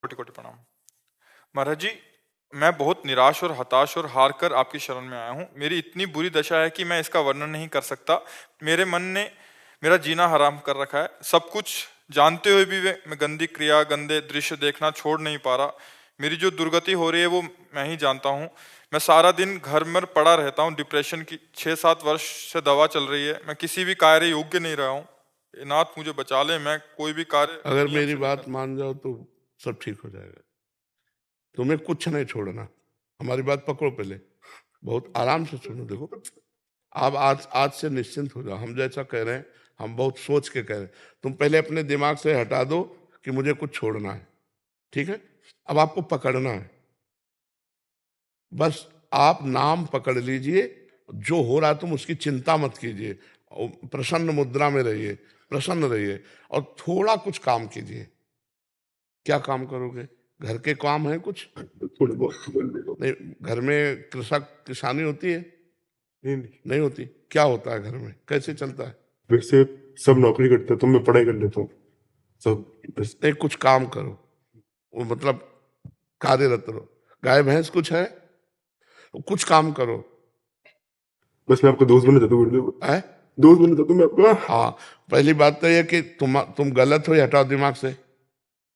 कोटि कोटि प्रणाम। महाराज जी, मैं बहुत निराश और हताश और हार कर आपकी शरण में आया हूँ। मेरी इतनी बुरी दशा है कि मैं इसका वर्णन नहीं कर सकता। मेरे मन ने मेरा जीना हराम कर रखा है। सब कुछ जानते हुए भी मैं गंदी क्रिया, गंदे दृश्य देखना छोड़ नहीं पा रहा। मेरी जो दुर्गति हो रही है वो मैं ही जानता हूँ। मैं सारा दिन घर में पड़ा रहता हूँ। डिप्रेशन की 6-7 वर्ष से दवा चल रही है। मैं किसी भी कार्य योग्य नहीं रहा हूँ। ए नाथ मुझे बचा ले, मैं कोई भी कार्य अगर नियम मेरी से नहीं कर बात पा मान जाओ तो सब ठीक हो जाएगा। तुम्हें कुछ नहीं छोड़ना। हमारी बात पकड़ो, पहले बहुत आराम से सुनो। देखो, आप आज आज से निश्चिंत हो जाओ। हम जैसा कह रहे हैं, हम बहुत सोच के कह रहे हैं। तुम पहले अपने दिमाग से हटा दो कि मुझे कुछ छोड़ना है, ठीक है? अब आपको पकड़ना है। बस आप नाम पकड़ लीजिए। जो हो रहा है तुम उसकी चिंता मत कीजिए। और प्रसन्न मुद्रा में रहिए, प्रसन्न रहिए और थोड़ा कुछ काम कीजिए। क्या काम करोगे? घर के काम है कुछ? थोड़े बहुत नहीं, घर में कृषक किसानी होती है? नहीं। नहीं होती। क्या होता है घर में? कैसे चलता है? वैसे सब नौकरी करते हैं तो मैं पढ़ाई कर लेता हूँ सब बस। नहीं, कुछ काम करो। वो मतलब कार्यरत रहो। गाय भैंस कुछ है? कुछ काम करो। बस मैं आपका दोस्त बनना चाहता हूँ। है? दोस्त बनना चाहता हूँ मैं आपका। हाँ, पहली बात तो यह कि तुम गलत हो, ये हटाओ दिमाग से।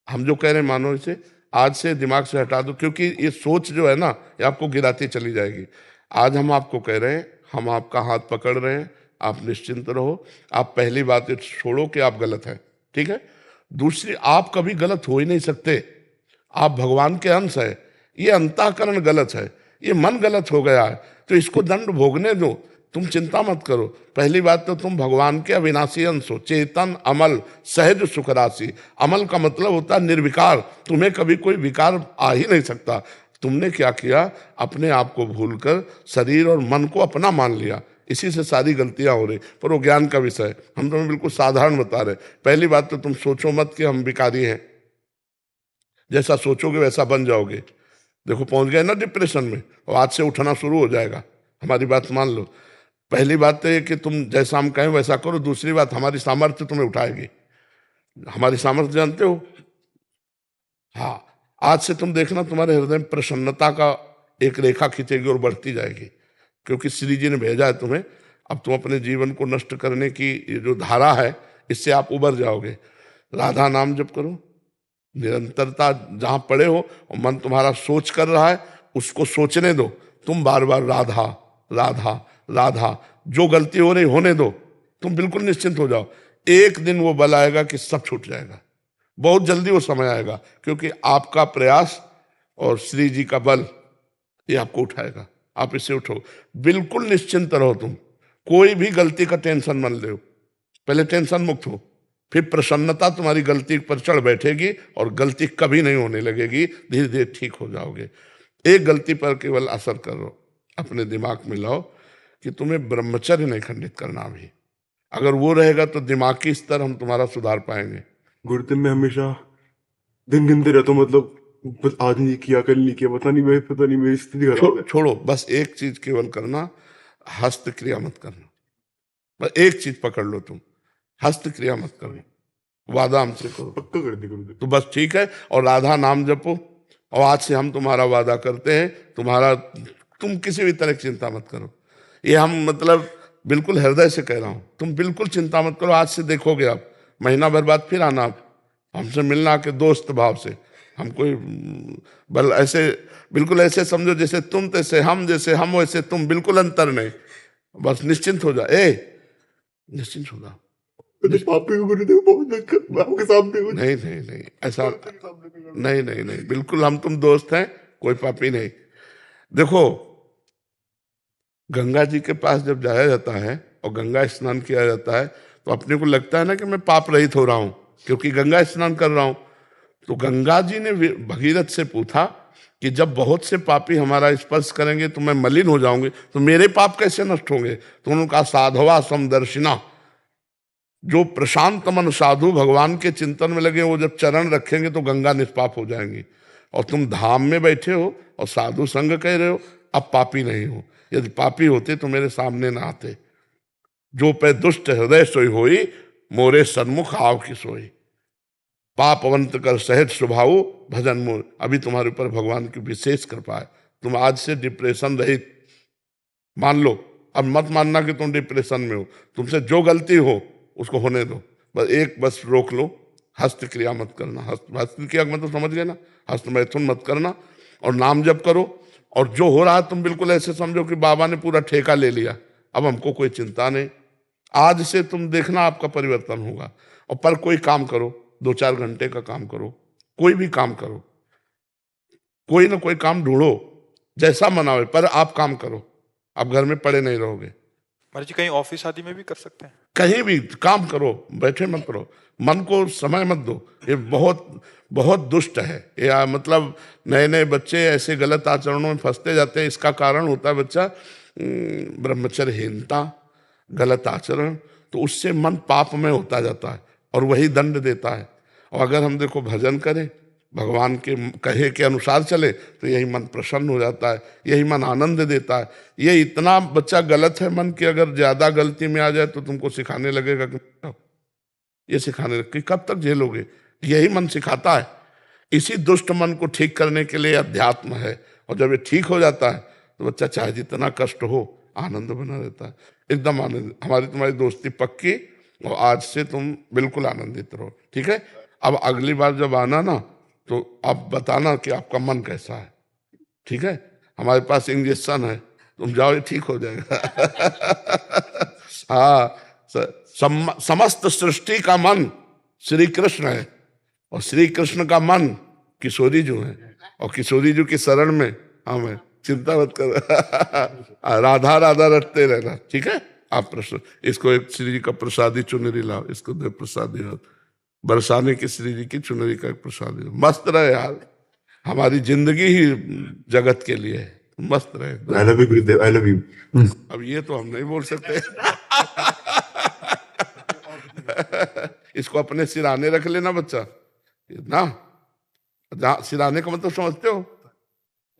हम जो कह रहे हैं मानो इसे, आज से दिमाग से हटा दो, क्योंकि ये सोच जो है ना, ये आपको गिराती चली जाएगी। आज हम आपको कह रहे हैं, हम आपका हाथ पकड़ रहे हैं, आप निश्चिंत रहो। आप पहली बात ये छोड़ो कि आप गलत हैं, ठीक है? दूसरी, आप कभी गलत हो ही नहीं सकते। आप भगवान के अंश है। ये अंतःकरण गलत है, ये मन गलत हो गया है, तो इसको दंड भोगने दो। तुम चिंता मत करो। पहली बात तो तुम भगवान के अविनाशी अंश हो, चेतन, अमल, सहज सुख राशि। अमल का मतलब होता है निर्विकार। तुम्हें कभी कोई विकार आ ही नहीं सकता। तुमने क्या किया? अपने आप को भूलकर शरीर और मन को अपना मान लिया। इसी से सारी गलतियां हो रही। पर वो ज्ञान का विषय है, हम तुम्हें बिल्कुल साधारण बता रहे। पहली बात तो तुम सोचो मत कि हम विकारी हैं। जैसा सोचोगे वैसा बन जाओगे। देखो, पहुंच गए ना डिप्रेशन में, और आज से उठना शुरू हो जाएगा। हमारी बात मान लो। पहली बात तो ये कि तुम जैसा हम कहें वैसा करो। दूसरी बात, हमारी सामर्थ्य तुम्हें उठाएगी। हमारी सामर्थ्य जानते हो? हाँ, आज से तुम देखना तुम्हारे हृदय में प्रसन्नता का एक रेखा खींचेगी और बढ़ती जाएगी, क्योंकि श्री जी ने भेजा है तुम्हें। अब तुम अपने जीवन को नष्ट करने की ये जो धारा है, इससे आप उबर जाओगे। राधा नाम जप करो, निरंतरता। जहां पड़े हो और मन तुम्हारा सोच कर रहा है, उसको सोचने दो। तुम बार बार राधा राधा राधा। जो गलती हो रही होने दो। तुम बिल्कुल निश्चिंत हो जाओ। एक दिन वो बल आएगा कि सब छूट जाएगा। बहुत जल्दी वो समय आएगा, क्योंकि आपका प्रयास और श्री जी का बल ये आपको उठाएगा। आप इससे उठो, बिल्कुल निश्चिंत रहो। तुम कोई भी गलती का टेंशन मत लो। पहले टेंशन मुक्त हो, फिर प्रसन्नता तुम्हारी गलती पर चढ़ बैठेगी और गलती कभी नहीं होने लगेगी। धीरे धीरे ठीक हो जाओगे। एक गलती पर केवल असर करो, अपने दिमाग में लाओ कि तुम्हें ब्रह्मचर्य नहीं खंडित करना अभी। अगर वो रहेगा तो दिमागी स्तर हम तुम्हारा सुधार पाएंगे। गुरुदेव मैं हमेशा दिन गिनते रहता हूँ, मतलब बस आज नहीं किया, कल नहीं किया, पता नहीं मेरी स्थिति खराब है। छोड़ो, बस एक चीज केवल करना, हस्त क्रिया मत करना। बस एक चीज पकड़ लो तुम, हस्त क्रिया मत करना। वादा हमसे करो, पक्का कर दे गुरुदेव। तो बस ठीक है। और राधा नाम जपो। और आज से हम तुम्हारा वादा करते हैं, तुम किसी भी तरह की चिंता मत करो। ये हम मतलब बिल्कुल हृदय से कह रहा हूं। तुम बिल्कुल चिंता मत करो। आज से देखोगे आप, महीना भर बाद फिर आना आप हमसे मिलना के दोस्त भाव से। हम कोई बल ऐसे, बिल्कुल ऐसे समझो जैसे तुम तैसे हम, जैसे हम वैसे तुम, बिल्कुल अंतर नहीं। बस निश्चिंत हो जा। निश्चिंत हो जा। तो पापी को गुरुदेव बहुत दिक्कत, मैं आपके सामने हूँ। नहीं नहीं नहीं, ऐसा नहीं नहीं नहीं, बिल्कुल हम तुम दोस्त हैं, कोई पापी नहीं। देखो, गंगा जी के पास जब जाया जाता है और गंगा स्नान किया जाता है, तो अपने को लगता है ना कि मैं पाप रहित हो रहा हूं, क्योंकि गंगा स्नान कर रहा हूं। तो गंगा जी ने भगीरथ से पूछा कि जब बहुत से पापी हमारा स्पर्श करेंगे तो मैं मलिन हो जाऊंगी, तो मेरे पाप कैसे नष्ट होंगे? तो उन्होंने कहा, साधवा समदर्शिना। जो प्रशांत मन साधु भगवान के चिंतन में लगे, वो जब चरण रखेंगे तो गंगा निष्पाप हो जाएंगी। और तुम धाम में बैठे हो और साधु संग कह रहे हो, अब पापी नहीं हो। यदि पापी होते तो मेरे सामने ना आते। जो पे दुष्ट हृदय सोई होई, मोरे सन्मुख आव की सोई। पापवंत कर सहज स्वभाव भजन मोर। अभी तुम्हारे ऊपर भगवान की विशेष कृपा है, तुम आज से डिप्रेशन रहित मान लो। अब मत मानना कि तुम डिप्रेशन में हो, तुमसे जो गलती हो उसको होने दो, बस रोक लो, हस्त क्रिया मत करना। हस्त क्रिया मतलब समझ गए ना, हस्त मैथुन मत करना, और नाम जप करो। और जो हो रहा है तुम बिल्कुल ऐसे समझो कि बाबा ने पूरा ठेका ले लिया, अब हमको कोई चिंता नहीं। आज से तुम देखना आपका परिवर्तन होगा। और पर कोई काम करो, 2-4 घंटे का काम करो, कोई भी काम करो, कोई ना कोई काम ढूंढो, जैसा मन आवे, पर आप काम करो, आप घर में पड़े नहीं रहोगे। महाराज जी कहीं ऑफिस आदि में भी कर सकते हैं? कहीं भी काम करो, बैठे मत रहो, मन को समय मत दो। ये बहुत बहुत दुष्ट है या मतलब नए नए बच्चे ऐसे गलत आचरणों में फंसते जाते हैं। इसका कारण होता है बच्चा ब्रह्मचर्यहीनता, गलत आचरण, तो उससे मन पाप में होता जाता है और वही दंड देता है। और अगर हम देखो भजन करें, भगवान के कहे के अनुसार चले, तो यही मन प्रसन्न हो जाता है, यही मन आनंद देता है। ये इतना बच्चा गलत है मन कि अगर ज्यादा गलती में आ जाए तो तुमको सिखाने लगेगा कि ये सिखाने लगे, कब तक झेलोगे? यही मन सिखाता है। इसी दुष्ट मन को ठीक करने के लिए अध्यात्म है, और जब ये ठीक हो जाता है तो बच्चा चाहे जितना कष्ट हो आनंद बना रहता है, एकदम आनंद। हमारी तुम्हारी दोस्ती पक्की, और आज से तुम बिल्कुल आनंदित रहो, ठीक है? अब अगली बार जब आना ना, तो आप बताना कि आपका मन कैसा है, ठीक है? हमारे पास इंजेक्शन है, तुम जाओ, ठीक हो जाएगा। हाँ, समस्त सृष्टि का मन श्री कृष्ण है, और श्री कृष्ण का मन किशोरी जी है, और किशोरी जी की शरण में हम है। चिंता मत कर। राधा राधा रटते रहना, ठीक है? आप प्रश्न इसको एक श्री जी का प्रसादी चुनरी लाओ, इसको दे प्रसादी बरसाने की श्री जी की चुनरी का एक प्रसादी। मस्त रहे यार, हमारी जिंदगी ही जगत के लिए है, मस्त रहे। I love you Gurudev, I love you. अब ये तो हम नहीं बोल सकते। इसको अपने सिराने रख लेना बच्चा ना। सिराने का मतलब समझते हो?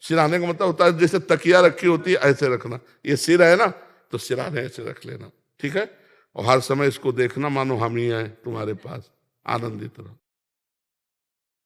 सिराने का मतलब होता है जैसे तकिया रखी होती है, ऐसे रखना। ये सिर है ना, तो सिराने ऐसे रख लेना, ठीक है? और हर समय इसको देखना मानो हम ही हैं तुम्हारे पास, आनंदित रहो।